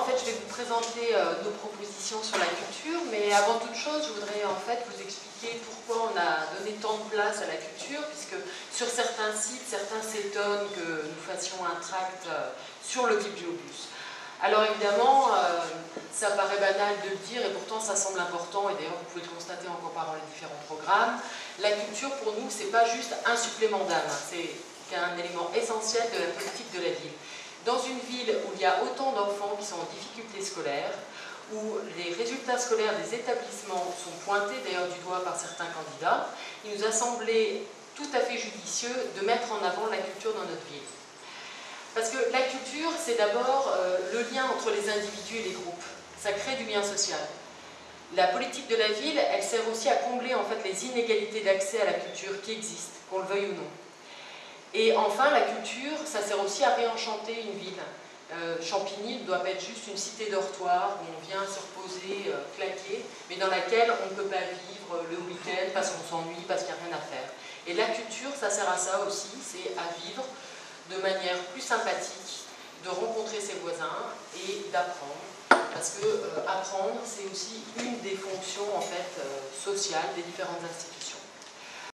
fait, je vais vous présenter nos propositions sur la culture, mais avant toute chose, je voudrais en fait vous expliquer pourquoi on a donné tant de place à la culture, puisque sur certains sites, certains s'étonnent que nous fassions un tract sur le bibliobus. Alors évidemment, ça paraît banal de le dire, et pourtant ça semble important, et d'ailleurs vous pouvez le constater en comparant les différents programmes. La culture, pour nous, c'est pas juste un supplément d'âme, c'est un élément essentiel de la politique de la ville. Dans une ville où il y a autant d'enfants qui sont en difficulté scolaire, où les résultats scolaires des établissements sont pointés d'ailleurs du doigt par certains candidats, il nous a semblé tout à fait judicieux de mettre en avant la culture dans notre ville. Parce que la culture, c'est d'abord le lien entre les individus et les groupes. Ça crée du lien social. La politique de la ville, elle sert aussi à combler en fait les inégalités d'accès à la culture qui existent, qu'on le veuille ou non. Et enfin, la culture, ça sert aussi à réenchanter une ville. Champigny ne doit pas être juste une cité dortoir où on vient se reposer, claquer, mais dans laquelle on ne peut pas vivre le week-end parce qu'on s'ennuie, parce qu'il n'y a rien à faire. Et la culture, ça sert à ça aussi, c'est à vivre de manière plus sympathique, de rencontrer ses voisins et d'apprendre. Parce que apprendre, c'est aussi une des fonctions en fait, sociales des différentes institutions.